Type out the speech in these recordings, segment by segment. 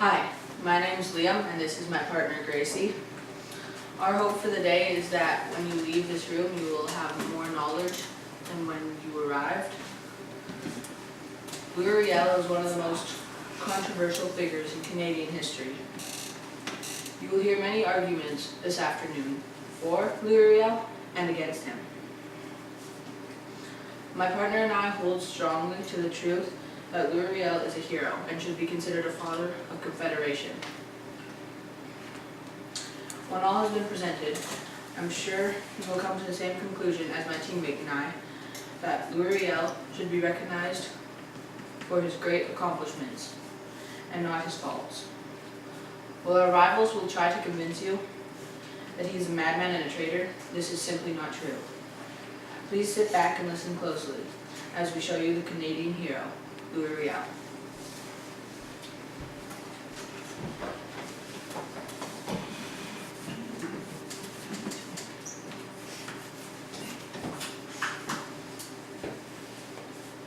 Hi, my name is Liam and this is my partner Gracie. Our hope for the day is that when you leave this room you will have more knowledge than when you arrived. Louis Riel is one of the most controversial figures in Canadian history. You will hear many arguments this afternoon for Louis Riel and against him. My partner and I hold strongly to the truth that Louis Riel is a hero and should be considered a father of Confederation. When all has been presented, I'm sure you will come to the same conclusion as my teammate and I, that Louis Riel should be recognized for his great accomplishments and not his faults. While our rivals will try to convince you that he is a madman and a traitor, this is simply not true. Please sit back and listen closely as we show you the Canadian hero, Louis Riel.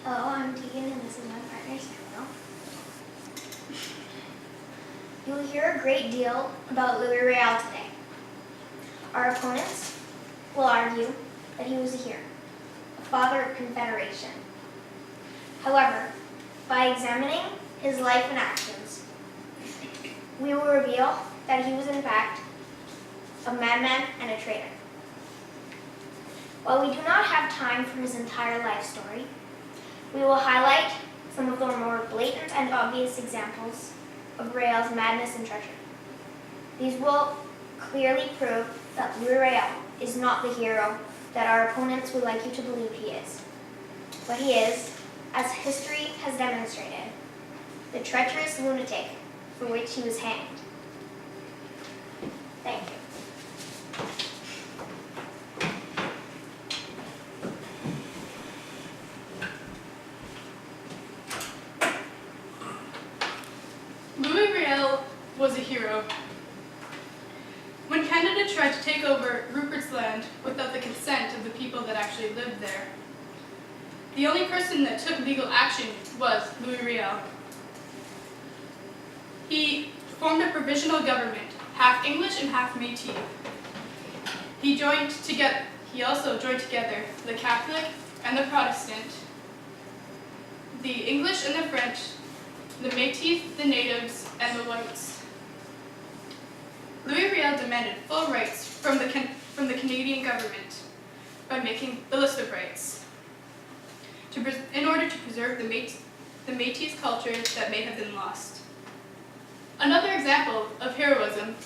Hello, I'm Tegan and this is my partner Samuel. You will hear a great deal about Louis Riel today. Our opponents will argue that he was a hero, a father of Confederation. However, by examining his life and actions, we will reveal that he was in fact a madman and a traitor. While we do not have time for his entire life story, we will highlight some of the more blatant and obvious examples of Riel's madness and treachery. These will clearly prove that Louis Riel is not the hero that our opponents would like you to believe he is. But he is, as history has demonstrated, the treacherous lunatic for which he was hanged. Thank you. Louis Riel was a hero. When Canada tried to take over Rupert's Land without the consent of the people that actually lived there, the only person that took legal action was Louis Riel. He formed a provisional government, half English and half Métis. He also joined together the Catholic and the Protestant, the English and the French, the Métis, the natives, and the whites. Louis Riel demanded full rights from the Canadian government by making the list of rights in order to preserve the Métis culture that may have been lost. Another example of heroism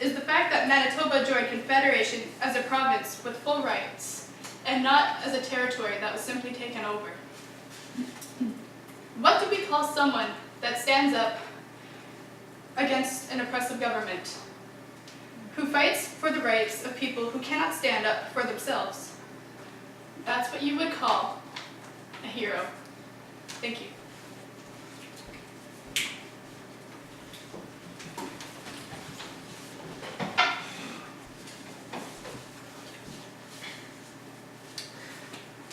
is the fact that Manitoba joined Confederation as a province with full rights and not as a territory that was simply taken over. What do we call someone that stands up against an oppressive government, who fights for the rights of people who cannot stand up for themselves? That's what you would call a hero. Thank you.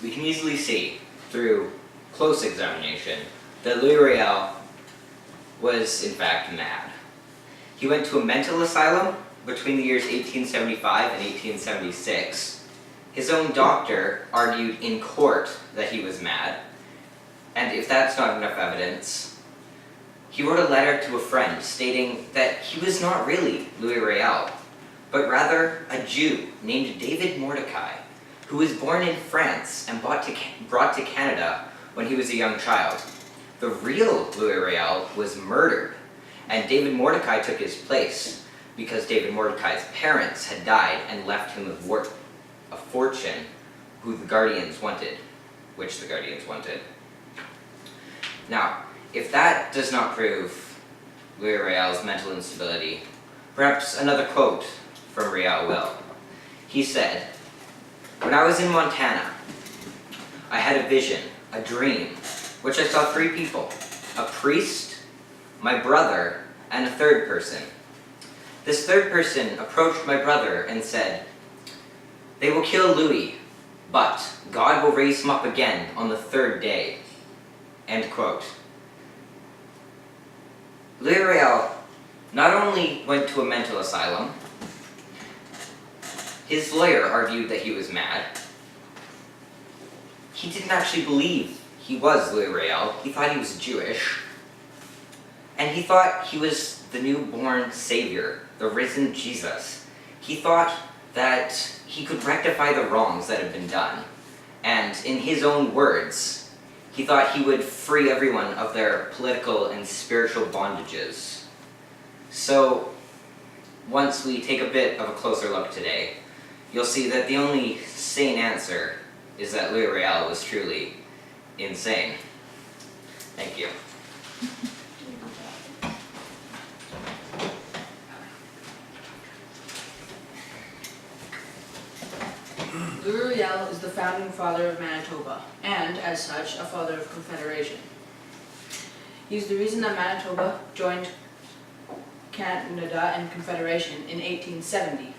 We can easily see, through close examination, that Louis Riel was in fact mad. He went to a mental asylum between the years 1875 and 1876. His own doctor argued in court that he was mad, and if that's not enough evidence, he wrote a letter to a friend stating that he was not really Louis Riel, but rather a Jew named David Mordecai, who was born in France and brought to Canada when he was a young child. The real Louis Riel was murdered, and David Mordecai took his place because David Mordecai's parents had died and left him a fortune which the Guardians wanted. Now, if that does not prove Louis Riel's mental instability, perhaps another quote from Riel will. He said, "When I was in Montana, I had a vision, a dream, which I saw three people, a priest, my brother, and a third person. This third person approached my brother and said, 'They will kill Louis, but God will raise him up again on the third day.'" End quote. Louis Riel not only went to a mental asylum, his lawyer argued that he was mad. He didn't actually believe he was Louis Riel. He thought he was Jewish. And he thought he was the newborn Savior, the risen Jesus. He thought that he could rectify the wrongs that had been done. And in his own words, he thought he would free everyone of their political and spiritual bondages. So, once we take a bit of a closer look today, you'll see that the only sane answer is that Louis Riel was truly insane. Thank you. Louis Riel is the founding father of Manitoba, and, as such, a father of Confederation. He's the reason that Manitoba joined Canada and Confederation in 1870.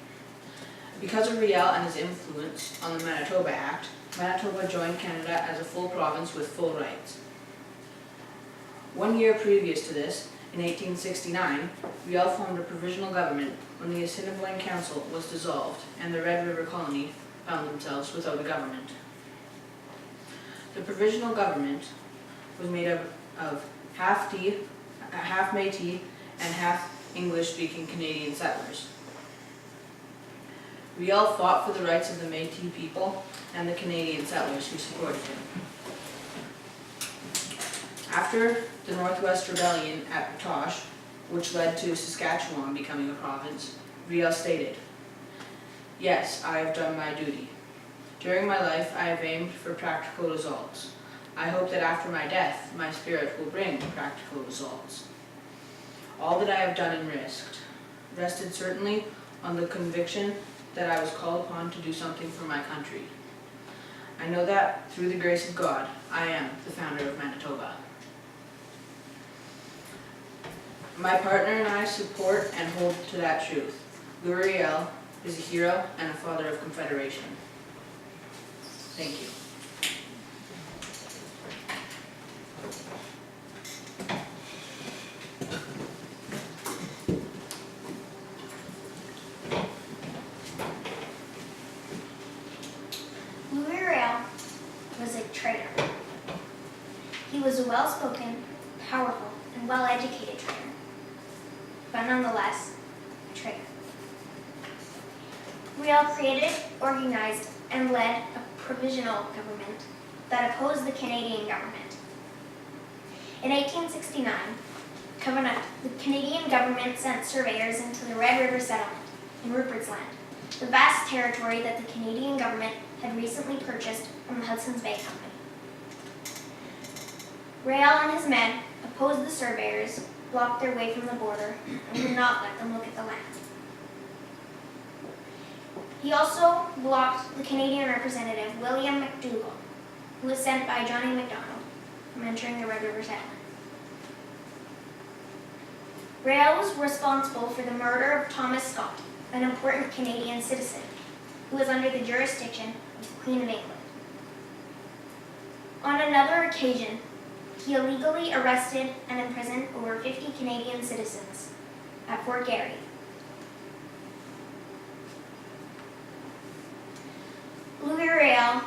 Because of Riel and his influence on the Manitoba Act, Manitoba joined Canada as a full province with full rights. 1 year previous to this, in 1869, Riel formed a provisional government when the Assiniboine Council was dissolved and the Red River Colony found themselves without a government. The provisional government was made up of half Métis and half English-speaking Canadian settlers. Riel fought for the rights of the Métis people and the Canadian settlers who supported him. After the Northwest Rebellion at Batoche, which led to Saskatchewan becoming a province, Riel stated, "Yes, I have done my duty. During my life, I have aimed for practical results. I hope that after my death, my spirit will bring practical results. All that I have done and rested certainly on the conviction that I was called upon to do something for my country. I know that, through the grace of God, I am the founder of Manitoba." My partner and I support and hold to that truth. Louis Riel is a hero and a father of Confederation. Thank you. Louis Riel was a traitor. He was a well-spoken, powerful, and well-educated traitor, but nonetheless, a traitor. Riel created, organized, and led a provisional government that opposed the Canadian government. In 1869, the Canadian government sent surveyors into the Red River settlement in Rupert's Land, the vast territory that the Canadian government had recently purchased from the Hudson's Bay Company. Riel and his men opposed the surveyors, blocked their way from the border, and would not let them look at the land. He also blocked the Canadian representative, William McDougall, who was sent by Johnny MacDonald, from entering the Red River settlement. Riel was responsible for the murder of Thomas Scott, an important Canadian citizen, who was under the jurisdiction of the Queen of England. On another occasion, he illegally arrested and imprisoned over 50 Canadian citizens at Fort Garry. Louis Riel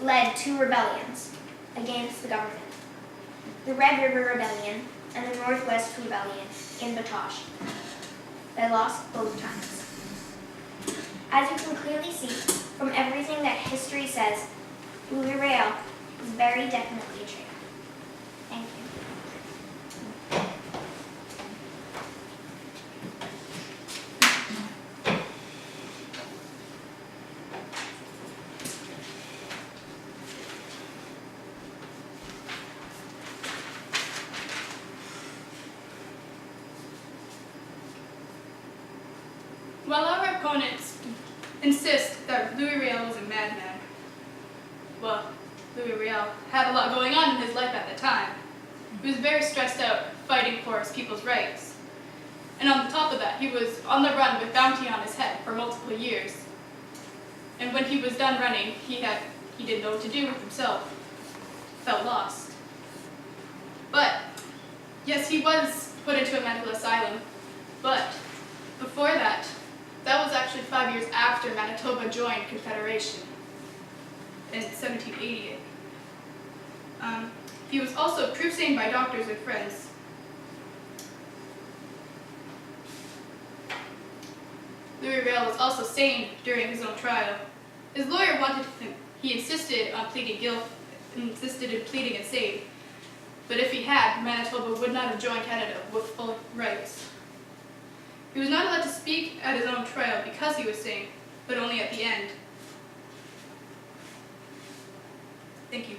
led two rebellions against the government, the Red River Rebellion and the Northwest Rebellion in Batoche. They lost both times. As you can clearly see from everything that history says, Louis Riel is very definitely a traitor. Thank you. While our opponents insist that Louis Riel was a madman, well, Louis Riel had a lot going on in his life at the time. He was very stressed out fighting for his people's rights. And on top of that, he was on the run with bounty on his head for multiple years. And when he was done running, he didn't know what to do with himself. Felt lost. But yes, he was put into a mental asylum. But before that, that was actually 5 years after Manitoba joined Confederation in 1788. He was also proved sane by doctors and friends. Louis Riel was also sane during his own trial. His lawyer wanted him. He insisted on pleading guilt, insisted in pleading insane. But if he had, Manitoba would not have joined Canada with full rights. He was not allowed to speak at his own trial because he was sane, but only at the end. Thank you.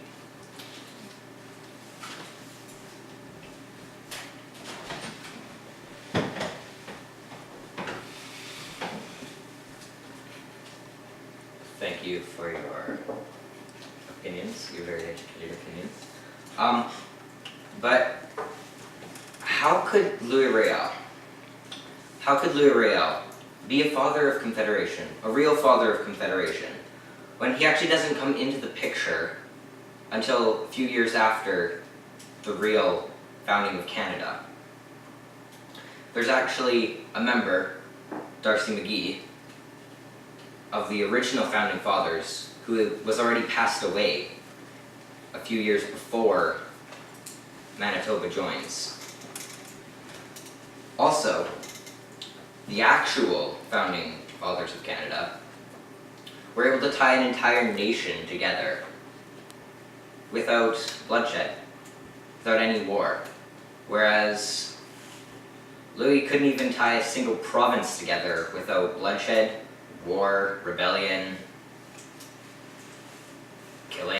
Thank you for your opinions, your very educated opinions. But how could Louis Riel be a father of Confederation, a real father of Confederation, when he actually doesn't come into the picture until a few years after the real founding of Canada? There's actually a member, Darcy McGee, of the original founding fathers, who was already passed away a few years before Manitoba joins. Also, the actual founding fathers of Canada were able to tie an entire nation together without bloodshed, without any war, whereas Louis couldn't even tie a single province together without bloodshed, war, rebellion,